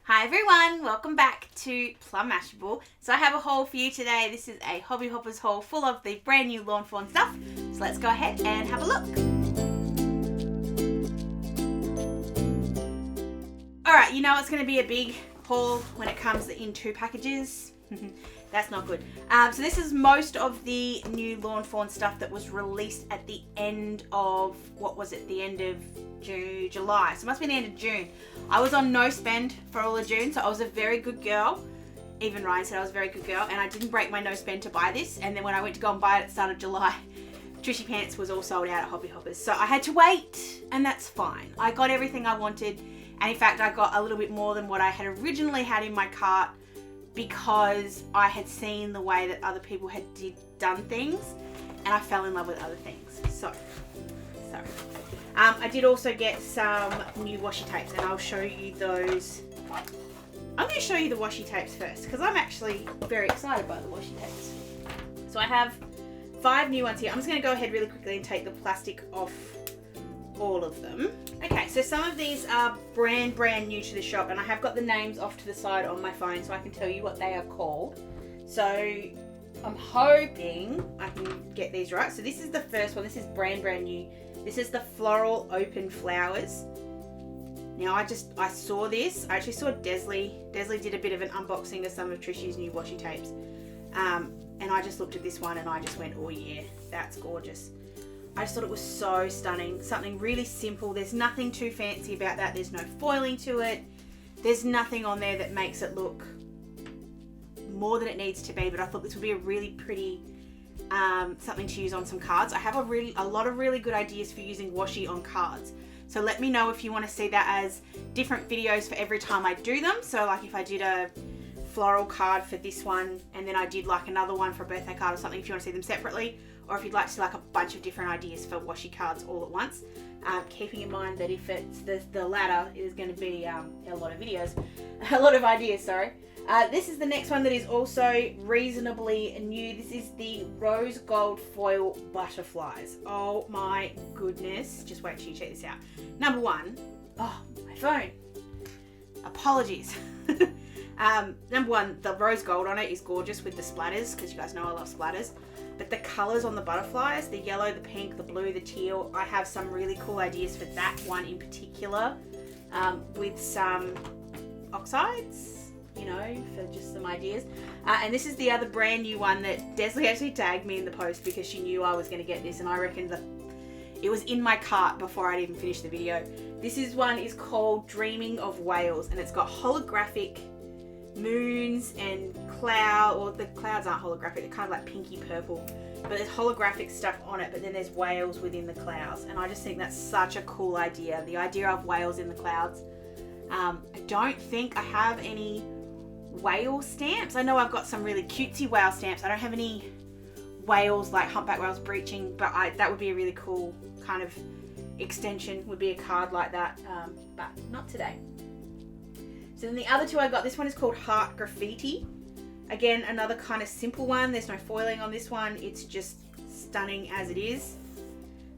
Hi everyone, welcome back to Plum Mashable. So I have a haul for you today. This is a Hobby Hoppers haul full of the brand new Lawn Fawn stuff. So let's go ahead and have a look. Alright, you know it's going to be a big haul when it comes in 2 packages. That's not good. So this is most of the new Lawn Fawn stuff that was released at the end of, the end of June, July. So it must be the end of June. I was on no spend for all of June, so I was a very good girl. Even Ryan said I was a very good girl, and I didn't break my no spend to buy this. And then when I went to go and buy it at the start of July, Trishy Pants was all sold out at Hobby Hoppers. So I had to wait, and that's fine. I got everything I wanted, and in fact I got a little bit more than what I had originally had in my cart, because I had seen the way that other people had done things, and I fell in love with other things. So, sorry. I did also get some new washi tapes, and I'll show you those. I'm going to show you the washi tapes first, because I'm actually very excited by the washi tapes. So I have 5 new ones here. I'm just going to go ahead really quickly and take the plastic off all of them. Okay, so some of these are brand new to the shop, and I have got the names off to the side on my phone so I can tell you what they are called. So I'm hoping I can get these right. So this is the first one. This is brand new. This is the Floral Open Flowers. Now I saw this. I actually saw Desley. Desley did a bit of an unboxing of some of Trishy's new washi tapes. And I just looked at this one and I just went, oh yeah, that's gorgeous. I just thought it was so stunning. Something really simple. There's nothing too fancy about that. There's no foiling to it. There's nothing on there that makes it look more than it needs to be. But I thought this would be a really pretty something to use on some cards. I have a lot of really good ideas for using washi on cards. So let me know if you want to see that as different videos for every time I do them. So like if I did a floral card for this one, and then I did like another one for a birthday card or something, if you want to see them separately, or if you'd like to see like a bunch of different ideas for washi cards all at once. Keeping in mind that if it's the latter, it is going to be a lot of videos, a lot of ideas, sorry. This is the next one that is also reasonably new. This is the Rose Gold Foil Butterflies. Oh my goodness. Just wait till you check this out. Number one, oh, my phone. Apologies. Number one, the rose gold on it is gorgeous with the splatters, because you guys know I love splatters. But the colours on the butterflies, the yellow, the pink, the blue, the teal, I have some really cool ideas for that one in particular, with some oxides, you know, for just some ideas. And this is the other brand new one that Desley actually tagged me in the post because she knew I was going to get this, and I reckon that it was in my cart before I'd even finished the video. This one is called Dreaming of Whales, and it's got holographic moons and the clouds aren't holographic, they're kind of like pinky purple, but there's holographic stuff on it, but then there's whales within the clouds, and I just think that's such a cool idea, the idea of whales in the clouds. I don't think I have any whale stamps. I know I've got some really cutesy whale stamps. I don't have any whales like humpback whales breaching, but that would be a really cool kind of extension, would be a card like that, but not today. So then the other 2 I got, this one is called Heart Graffiti. Again, another kind of simple one. There's no foiling on this one. It's just stunning as it is.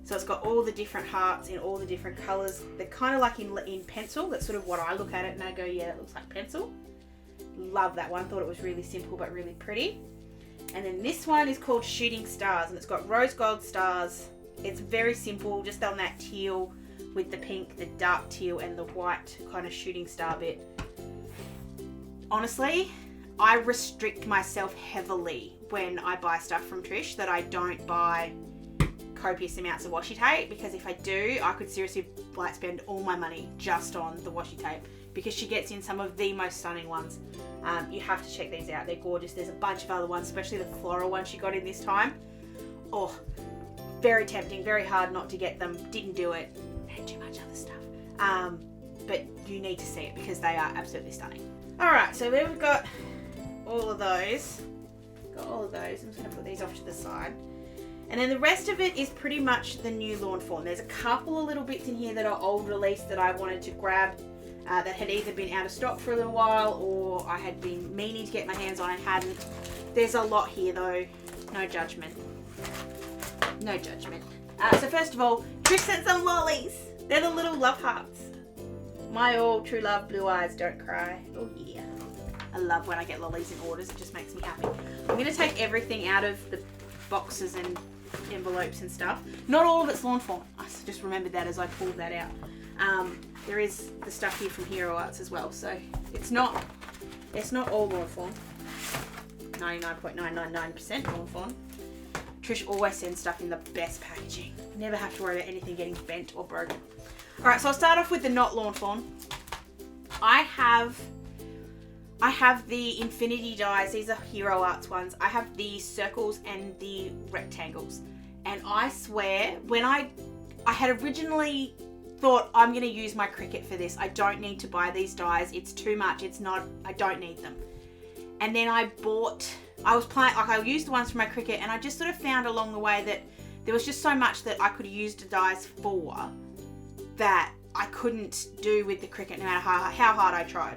So it's got all the different hearts in all the different colours. They're kind of like in pencil. That's sort of what I look at it and I go, yeah, it looks like pencil. Love that one. Thought it was really simple but really pretty. And then this one is called Shooting Stars, and it's got rose gold stars. It's very simple, just on that teal with the pink, the dark teal and the white kind of shooting star bit. Honestly, I restrict myself heavily when I buy stuff from Trish, that I don't buy copious amounts of washi tape, because if I do, I could seriously like spend all my money just on the washi tape, because she gets in some of the most stunning ones. You have to check these out, they're gorgeous. There's a bunch of other ones, especially the floral one she got in this time. Oh, very tempting, very hard not to get them. Didn't do it, had too much other stuff. But you need to see it because they are absolutely stunning. Alright, so we've got all of those. I'm just going to put these off to the side. And then the rest of it is pretty much the new Lawn Fawn. There's a couple of little bits in here that are old release that I wanted to grab, that had either been out of stock for a little while, or I had been meaning to get my hands on and hadn't. There's a lot here though. No judgment. No judgment. So first of all, Trish sent some lollies. They're the little love hearts. My all true love, blue eyes, don't cry. Oh yeah. I love when I get lollies in orders. It just makes me happy. I'm going to take everything out of the boxes and envelopes and stuff. Not all of it's Lawn Fawn. I just remembered that as I pulled that out. There is the stuff here from Hero Arts as well. So it's not all Lawn Fawn. 99.999% Lawn Fawn. Trish always sends stuff in the best packaging. Never have to worry about anything getting bent or broken. Alright, so I'll start off with the not Lawn Fawn. I have the infinity dies. These are Hero Arts ones. I have the circles and the rectangles. And I swear, when I had originally thought I'm going to use my Cricut for this. I don't need to buy these dies. It's too much. I don't need them. And then I used the ones from my Cricut, and I just sort of found along the way that there was just so much that I could use the dies for that I couldn't do with the Cricut no matter how hard I tried.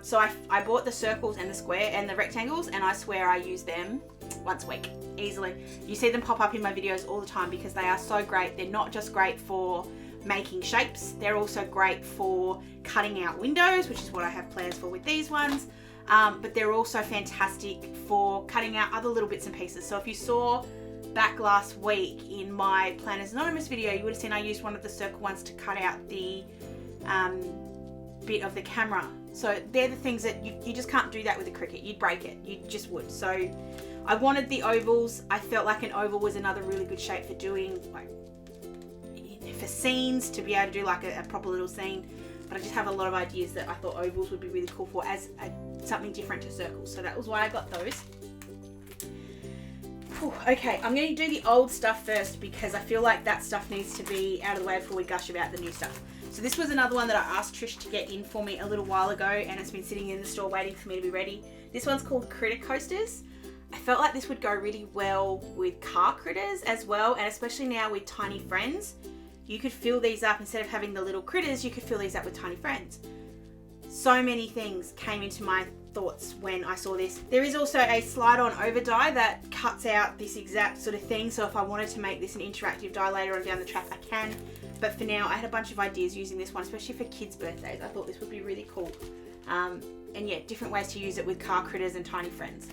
So I bought the circles and the square and the rectangles, and I swear I use them once a week, easily. You see them pop up in my videos all the time because they are so great. They're not just great for making shapes, they're also great for cutting out windows, which is what I have plans for with these ones. But they're also fantastic for cutting out other little bits and pieces. So if you saw back last week in my Planners Anonymous video, you would have seen I used one of the circle ones to cut out the bit of the camera. So they're the things that you just can't do that with a Cricut. You'd break it. You just would. So I wanted the ovals. I felt like an oval was another really good shape for doing, like, for scenes, to be able to do like a proper little scene. But I just have a lot of ideas that I thought ovals would be really cool for as something different to circles. So that was why I got those. Whew, okay, I'm going to do the old stuff first because I feel like that stuff needs to be out of the way before we gush about the new stuff. So this was another one that I asked Trish to get in for me a little while ago, and it's been sitting in the store waiting for me to be ready. This one's called Critter Coasters. I felt like this would go really well with car critters as well, and especially now with tiny friends. You could fill these up, instead of having the little critters, you could fill these up with tiny friends. So many things came into my thoughts when I saw this. There is also a slide on over die that cuts out this exact sort of thing, so if I wanted to make this an interactive die later on down the track, I can. But for now, I had a bunch of ideas using this one, especially for kids' birthdays. I thought this would be really cool. And yeah, different ways to use it with car critters and tiny friends.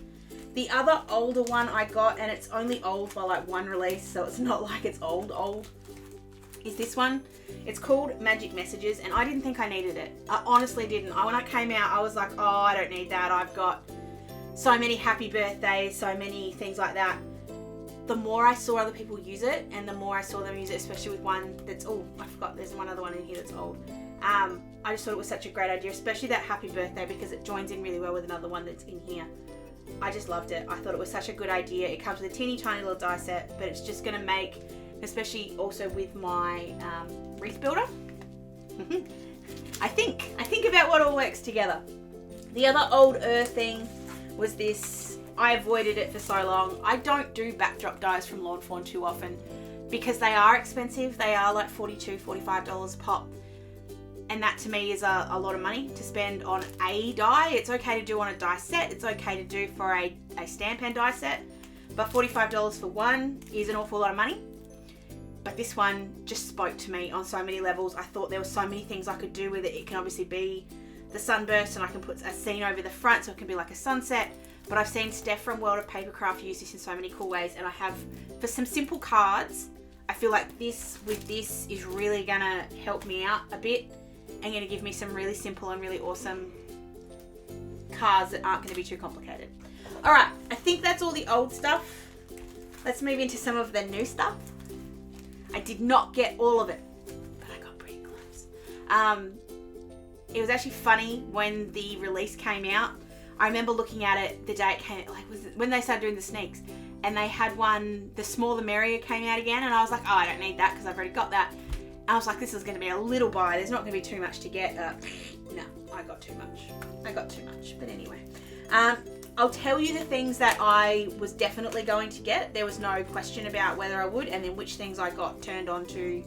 The other older one I got, and it's only old by like one release, so it's not like it's old, is this one. It's called Magic Messages, and I didn't think I needed it. I honestly didn't. When I came out, I was like, oh, I don't need that. I've got so many happy birthdays, so many things like that. The more I saw other people use it, and the more I saw them use it, especially with one that's, oh, I forgot, there's one other one in here that's old. I just thought it was such a great idea, especially that happy birthday, because it joins in really well with another one that's in here. I just loved it. I thought it was such a good idea. It comes with a teeny tiny little die set, but it's just going to make, especially also with my wreath builder. I think about what all works together. The other old thing was this. I avoided it for so long. I don't do backdrop dies from Lawn Fawn too often because they are expensive. They are like $42, $45 a pop. And that to me is a lot of money to spend on a die. It's okay to do on a die set. It's okay to do for a stamp and die set. But $45 for one is an awful lot of money. But this one just spoke to me on so many levels. I thought there were so many things I could do with it. It can obviously be the sunburst, and I can put a scene over the front so it can be like a sunset. But I've seen Steph from World of Papercraft use this in so many cool ways. And I have, for some simple cards, I feel like this with this is really gonna help me out a bit and gonna give me some really simple and really awesome cards that aren't gonna be too complicated. All right, I think that's all the old stuff. Let's move into some of the new stuff. I did not get all of it, but I got pretty close. It was actually funny when the release came out. I remember looking at it the day it came, like when they started doing the sneaks, and they had one, the smaller merrier came out again, and I was like, oh, I don't need that because I've already got that. And I was like, this is going to be a little buy. There's not going to be too much to get. No, I got too much. But anyway, I'll tell you the things that I was definitely going to get. There was no question about whether I would, and then which things I got turned on to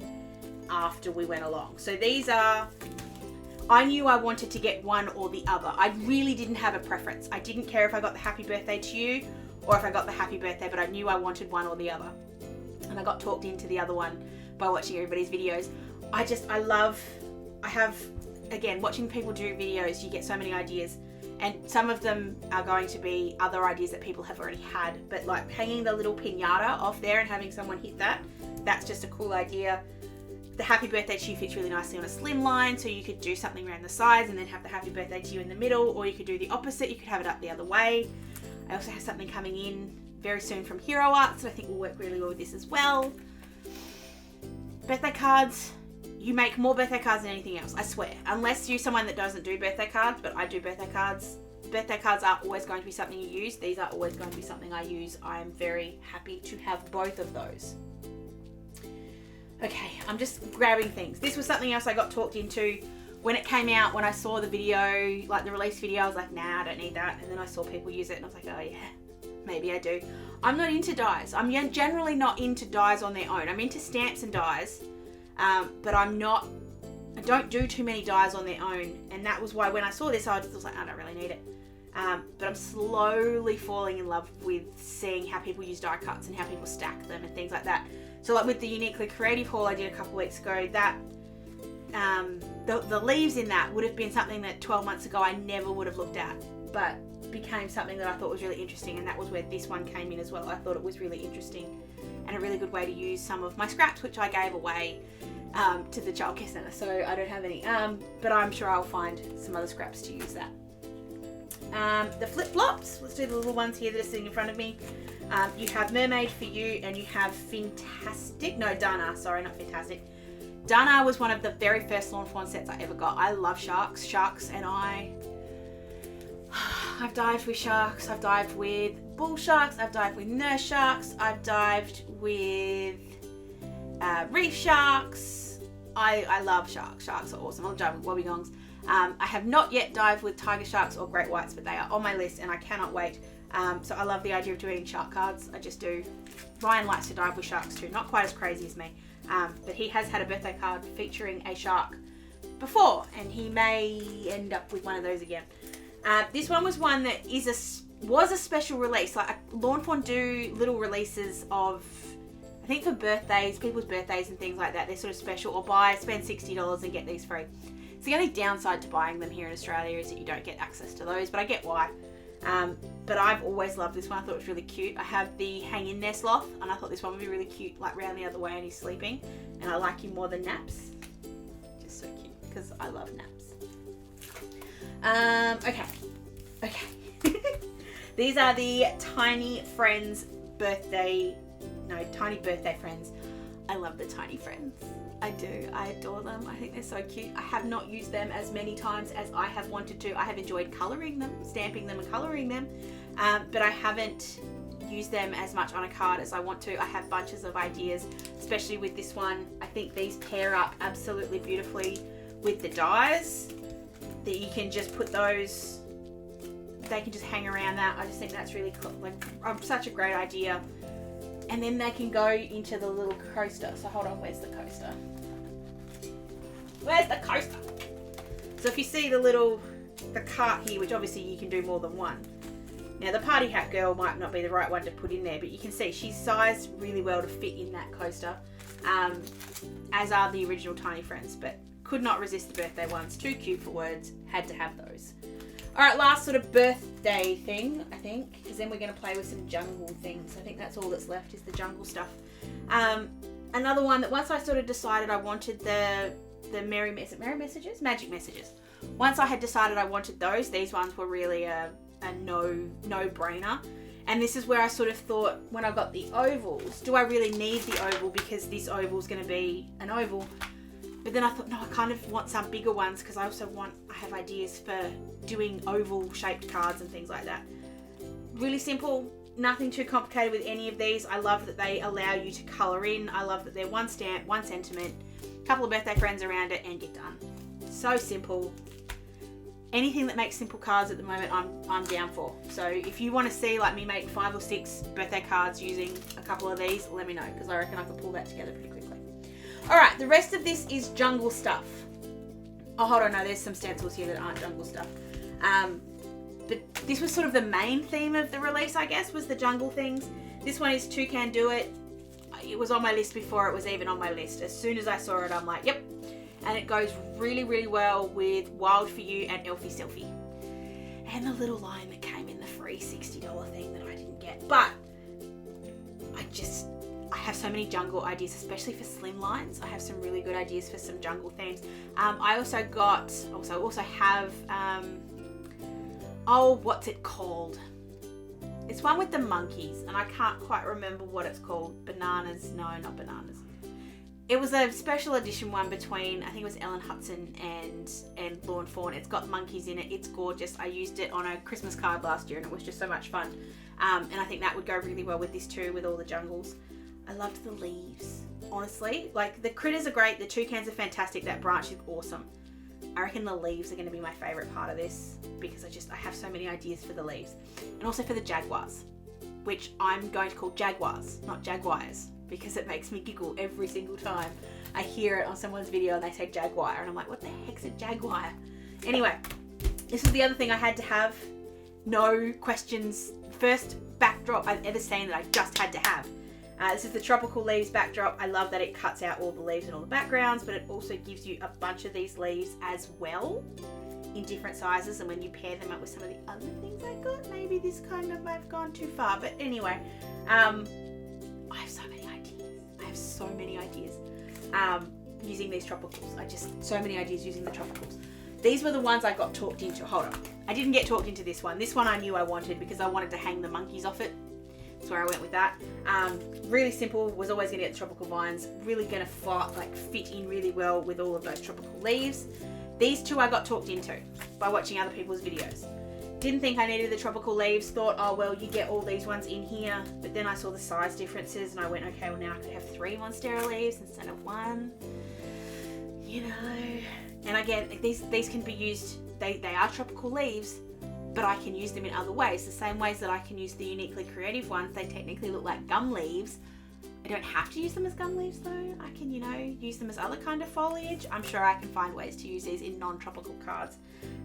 after we went along. So these are, I knew I wanted to get one or the other. I really didn't have a preference. I didn't care if I got the happy birthday to you or if I got the happy birthday, but I knew I wanted one or the other. And I got talked into the other one by watching everybody's videos. I have again, watching people do videos, you get so many ideas. And some of them are going to be other ideas that people have already had. But like hanging the little piñata off there and having someone hit that, that's just a cool idea. The happy birthday to you fits really nicely on a slim line, so you could do something around the sides and then have the happy birthday to you in the middle, or you could do the opposite, you could have it up the other way. I also have something coming in very soon from Hero Arts that I think will work really well with this as well. Birthday cards. You make more birthday cards than anything else, I swear. Unless you're someone that doesn't do birthday cards, but I do birthday cards. Birthday cards are always going to be something you use. These are always going to be something I use. I am very happy to have both of those. Okay, I'm just grabbing things. This was something else I got talked into when it came out. When I saw the video, like the release video, I was like, nah, I don't need that. And then I saw people use it and I was like, oh yeah, maybe I do. I'm not into dies. I'm generally not into dies on their own. I'm into stamps and dies. But I don't do too many dies on their own, and that was why when I saw this I was like, I don't really need it. But I'm slowly falling in love with seeing how people use die cuts and how people stack them and things like that. So like with the Uniquely Creative haul I did a couple weeks ago, that the leaves in that would have been something that 12 months ago I never would have looked at, but became something that I thought was really interesting, and that was where this one came in as well. I thought it was really interesting and a really good way to use some of my scraps, which I gave away to the childcare centre, so I don't have any, but I'm sure I'll find some other scraps to use that. The flip-flops, let's do the little ones here that are sitting in front of me. You have Mermaid for you, and you have Dana, sorry, not Fantastic. Dana was one of the very first Lawn Fawn sets I ever got. I love sharks, and I've dived with sharks, I've dived with bull sharks, I've dived with nurse sharks, I've dived with reef sharks. I love sharks. Sharks are awesome. I'll dive with wobbegongs. I have not yet dived with tiger sharks or great whites, but they are on my list and I cannot wait. So I love the idea of doing shark cards. I just do. Ryan likes to dive with sharks too. Not quite as crazy as me, but he has had a birthday card featuring a shark before, and he may end up with one of those again. This one was one that was a special release. Like Lawn Fawn do little releases of, I think for birthdays, people's birthdays and things like that. They're sort of special, or spend $60 and get these free. So the only downside to buying them here in Australia is that you don't get access to those, but I get why. But I've always loved this one. I thought it was really cute. I have the hang in there sloth, and I thought this one would be really cute, like round the other way and he's sleeping. And I like him more than naps. Just so cute, because I love naps. Okay. These are the Tiny Friends Tiny Birthday Friends. I love the Tiny Friends. I do. I adore them. I think they're so cute. I have not used them as many times as I have wanted to. I have enjoyed colouring them, stamping them and colouring them, but I haven't used them as much on a card as I want to. I have bunches of ideas, especially with this one. I think these pair up absolutely beautifully with the dies, that you can just put those, they can just hang around that. I just think that's really cool. Like, such a great idea. And then they can go into the little coaster. So hold on, where's the coaster? Where's the coaster? So if you see the cart here, which obviously you can do more than one. Now the party hat girl might not be the right one to put in there, but you can see she's sized really well to fit in that coaster, as are the original Tiny Friends, but could not resist the birthday ones. Too cute for words, had to have those. Alright, last sort of birthday thing, I think, because then we're going to play with some jungle things. I think that's all that's left is the jungle stuff. Another one that once I sort of decided I wanted the Magic Messages. Once I had decided I wanted those, these ones were really a no-brainer. And this is where I sort of thought, when I got the ovals, do I really need the oval because this oval is going to be an oval? But then I thought, no, I kind of want some bigger ones because I have ideas for doing oval shaped cards and things like that. Really simple, nothing too complicated with any of these. I love that they allow you to colour in. I love that they're one stamp, one sentiment, a couple of birthday friends around it, and you're done. So simple. Anything that makes simple cards at the moment, I'm down for. So if you want to see like me make 5 or 6 birthday cards using a couple of these, let me know, because I reckon I can pull that together pretty quickly. Alright, the rest of this is jungle stuff. Oh, hold on, no, there's some stencils here that aren't jungle stuff. But this was sort of the main theme of the release, I guess, was the jungle things. This one is Two Can Do It. It was on my list before it was even on my list. As soon as I saw it, I'm like, yep. and it goes really, really well with Wild For You and Elfie Selfie. And the little line that came in the free $60 thing that I didn't get. But I have so many jungle ideas, especially for slim lines. I have some really good ideas for some jungle themes. I also have, what's it called? It's one with the monkeys, and I can't quite remember what it's called. Bananas? No, not bananas. It was a special edition one between, I think it was Ellen Hudson and Lawn Fawn. It's got monkeys in it. It's gorgeous. I used it on a Christmas card last year, and it was just so much fun. And I think that would go really well with this too, with all the jungles. I loved the leaves, honestly. Like, the critters are great. The toucans are fantastic. That branch is awesome. I reckon the leaves are going to be my favourite part of this, because I have so many ideas for the leaves. And also for the jaguars, which I'm going to call jaguars, not jaguars, because it makes me giggle every single time I hear it on someone's video and they say jaguar, and I'm like, what the heck's a jaguar? Anyway, this is the other thing I had to have. No questions. First backdrop I've ever seen that I just had to have. This is the tropical leaves backdrop. I love that it cuts out all the leaves and all the backgrounds, but it also gives you a bunch of these leaves as well in different sizes, and when you pair them up with some of the other things I got, maybe this kind of might have gone too far. But anyway, I have so many ideas. I have so many ideas using these tropicals. So many ideas using the tropicals. These were the ones I got talked into. Hold on. I didn't get talked into this one. This one I knew I wanted because I wanted to hang the monkeys off it. That's where I went with that. Really simple. Was always going to get the tropical vines. Really going to fit in really well with all of those tropical leaves. These two I got talked into by watching other people's videos. Didn't think I needed the tropical leaves. Thought, oh well, you get all these ones in here. But then I saw the size differences and I went, okay, well now I could have 3 Monstera leaves instead of 1. You know. And again, these can be used. They are tropical leaves, but I can use them in other ways. The same ways that I can use the uniquely creative ones. They technically look like gum leaves. I don't have to use them as gum leaves though. I can, use them as other kind of foliage. I'm sure I can find ways to use these in non-tropical cards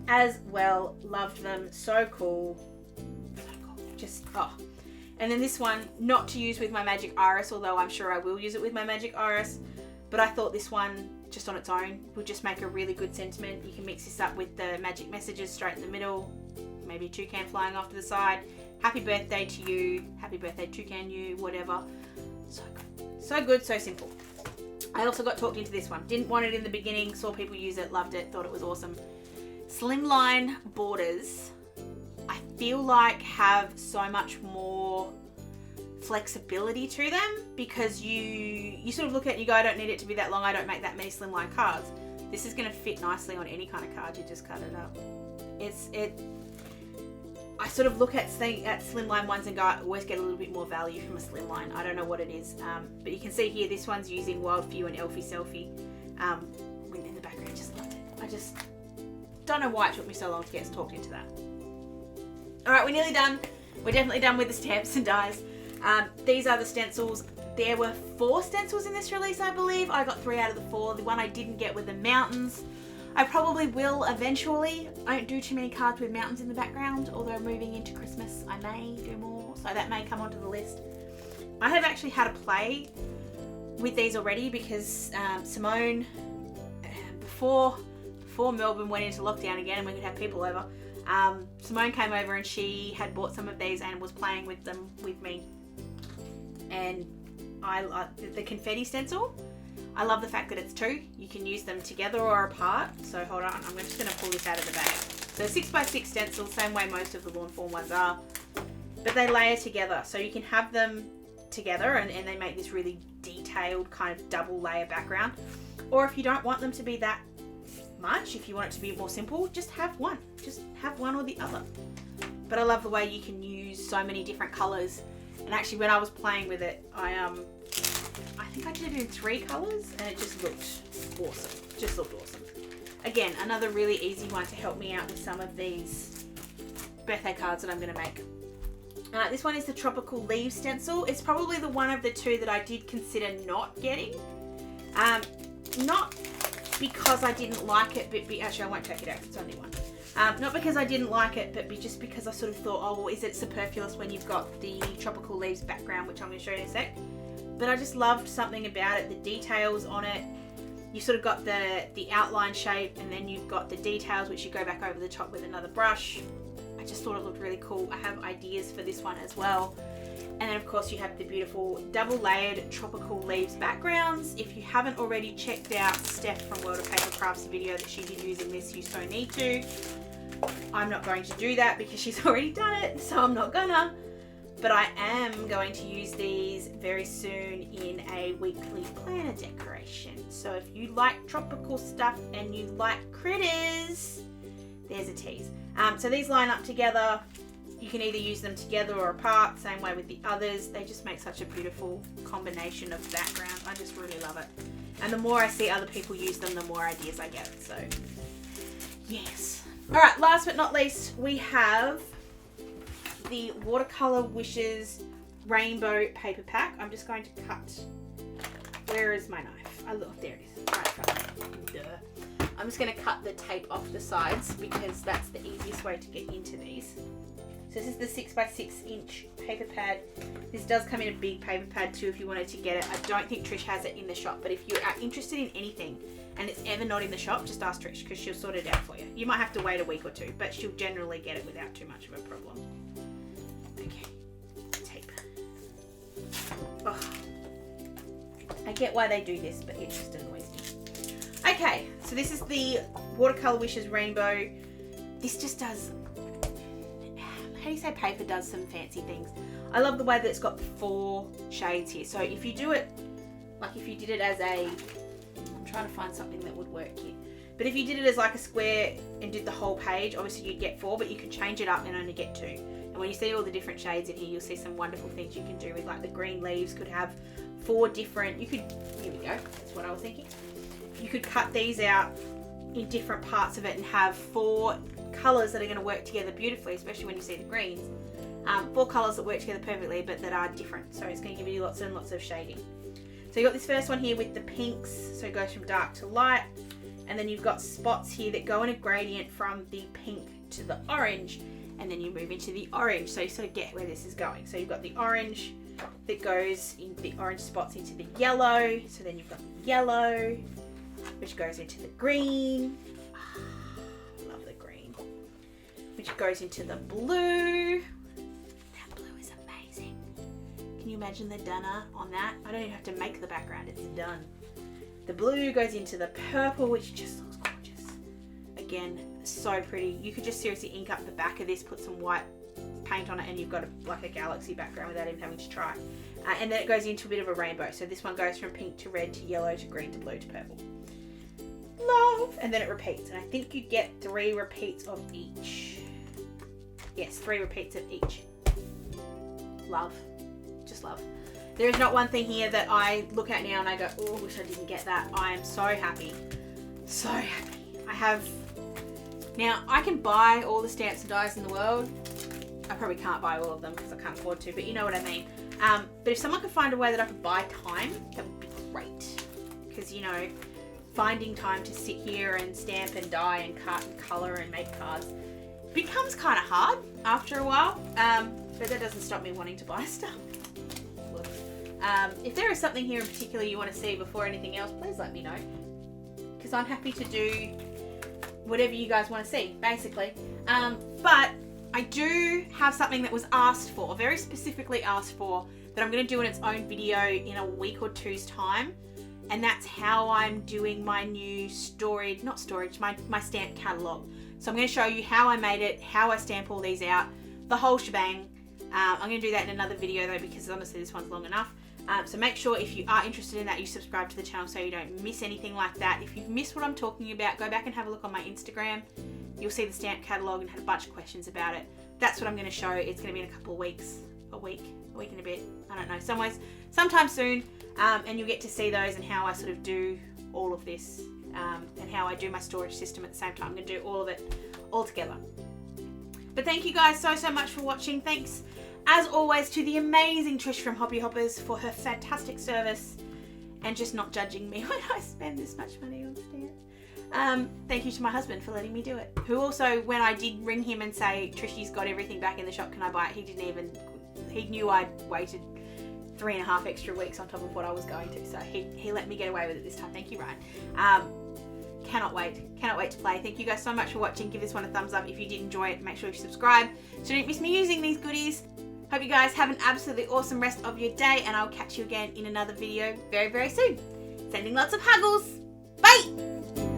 as well. Loved them. So cool. And then this one, not to use with my Magic Iris, although I'm sure I will use it with my Magic Iris. But I thought this one, just on its own, would just make a really good sentiment. You can mix this up with the magic messages straight in the middle. Maybe a toucan flying off to the side. Happy birthday to you. Happy birthday toucan you. Whatever. So good. So good, so simple. I also got talked into this one. Didn't want it in the beginning. Saw people use it. Loved it. Thought it was awesome. Slimline borders, I feel like have so much more flexibility to them, because you sort of look at it and you go, I don't need it to be that long. I don't make that many slimline cards. This is going to fit nicely on any kind of card. You just cut it up. I sort of look at slimline ones and go, I always get a little bit more value from a slimline. I don't know what it is, but you can see here this one's using Wild For You and Elfie Selfie. In the background, I just loved it. I just don't know why it took me so long to get talked into that. All right, we're nearly done. We're definitely done with the stamps and dies. These are the stencils. There were 4 stencils in this release, I believe. I got 3 out of the 4. The one I didn't get were the mountains. I probably will eventually. I don't do too many cards with mountains in the background, although moving into Christmas I may do more, so that may come onto the list. I have actually had a play with these already, because Simone, before Melbourne went into lockdown again and we could have people over, Simone came over and she had bought some of these and was playing with them with me. And the confetti stencil, I love the fact that it's 2. You can use them together or apart. So hold on, I'm just going to pull this out of the bag. So 6x6 stencils, same way most of the Lawn Fawn ones are. But they layer together. So you can have them together and they make this really detailed kind of double layer background. Or if you don't want them to be that much, if you want it to be more simple, just have one. Just have one or the other. But I love the way you can use so many different colours. And actually when I was playing with it, I think I did it in 3 colours and it just looked awesome. Just looked awesome. Again, another really easy one to help me out with some of these birthday cards that I'm going to make. This one is the Tropical Leaf stencil. It's probably the one of the 2 that I did consider not getting. Not because I didn't like it, but actually I won't take it out because it's only 1. Not because I didn't like it, but just because I sort of thought, oh, well, is it superfluous when you've got the Tropical Leaves background, which I'm going to show you in a sec. But I just loved something about it, the details on it. you sort of got the outline shape, and then you've got the details, which you go back over the top with another brush. I just thought it looked really cool. I have ideas for this one as well. And then of course you have the beautiful double layered tropical leaves backgrounds. If you haven't already checked out Steph from World of Paper Crafts video that she did using this, you so need to. I'm not going to do that because she's already done it, so I'm not gonna. But I am going to use these very soon in a weekly planner decoration. So if you like tropical stuff and you like critters, there's a tease. So these line up together. You can either use them together or apart, same way with the others. They just make such a beautiful combination of backgrounds. I just really love it. And the more I see other people use them, the more ideas I get. So, yes. All right, last but not least, we have the Watercolor Wishes Rainbow Paper Pack. I'm just going to cut. Where is my knife? Oh, look, there it is. Right, duh. I'm just going to cut the tape off the sides because that's the easiest way to get into these. So this is the 6x6 inch paper pad. This does come in a big paper pad too if you wanted to get it. I don't think Trish has it in the shop, but if you are interested in anything and it's ever not in the shop, just ask Trish because she'll sort it out for you. You might have to wait a week or two, but she'll generally get it without too much of a problem. Okay, tape. Oh, I get why they do this, but it just annoys me. Okay, so this is the Watercolor Wishes Rainbow. This just does, how do you say paper does some fancy things? I love the way that it's got 4 shades here. So if you do it, like if you did it as a, I'm trying to find something that would work here. But if you did it as like a square and did the whole page, obviously you'd get 4, but you could change it up and only get 2. And when you see all the different shades in here, you'll see some wonderful things you can do with, like the green leaves could have 4 different, you could, here we go, that's what I was thinking. You could cut these out in different parts of it and have 4 colours that are going to work together beautifully, especially when you see the greens. 4 colours that work together perfectly but that are different, so it's going to give you lots and lots of shading. So you've got this first one here with the pinks, so it goes from dark to light, and then you've got spots here that go in a gradient from the pink to the orange, and then you move into the orange, so you sort of get where this is going. So you've got the orange that goes in the orange spots into the yellow, so then you've got the yellow which goes into the green. Love the green. Which goes into the blue. That blue is amazing. Can you imagine the dunner on that? I don't even have to make the background, it's done. The blue goes into the purple, which just looks gorgeous. Again, so pretty. You could just seriously ink up the back of this, put some white paint on it, and you've got like a galaxy background without even having to try. And then it goes into a bit of a rainbow. So this one goes from pink to red to yellow to green to blue to purple. Love! And then it repeats, and I think you get 3 repeats of each. Yes, 3 repeats of each. Love. Just love. There is not one thing here that I look at now and I go, oh, wish I didn't get that. I am so happy. So happy. I have, now I can buy all the stamps and dies in the world. I probably can't buy all of them because I can't afford to, but you know what I mean. But if someone could find a way that I could buy time, that would be great. Because, you know, finding time to sit here and stamp and die and cut and colour and make cards becomes kind of hard after a while. But that doesn't stop me wanting to buy stuff. If there is something here in particular you want to see before anything else, please let me know. Because I'm happy to do whatever you guys want to see, basically. But I do have something that was asked for, very specifically asked for, that I'm going to do in its own video in a week or two's time. And that's how I'm doing my new my stamp catalogue. So I'm going to show you how I made it, how I stamp all these out, the whole shebang. I'm going to do that in another video though, because honestly this one's long enough. So make sure if you are interested in that, you subscribe to the channel so you don't miss anything like that. If you've missed what I'm talking about, go back and have a look on my Instagram. You'll see the stamp catalogue and had a bunch of questions about it. That's what I'm going to show. It's going to be in a couple of weeks, a week and a bit. I don't know, sometime soon. And you'll get to see those and how I sort of do all of this and how I do my storage system at the same time. I'm going to do all of it all together. But thank you guys so much for watching. Thanks as always to the amazing Trish from Hobby Hoppers for her fantastic service and just not judging me when I spend this much money on stamps. Thank you to my husband for letting me do it, who also, when I did ring him and say, Trishy's got everything back in the shop, can I buy it? He knew I'd waited 3.5 extra weeks on top of what I was going to. So he let me get away with it this time. Thank you, Ryan. Cannot wait to play. Thank you guys so much for watching. Give this one a thumbs up if you did enjoy it. Make sure you subscribe so you don't miss me using these goodies. Hope you guys have an absolutely awesome rest of your day, and I'll catch you again in another video very, very soon. Sending lots of huggles. Bye!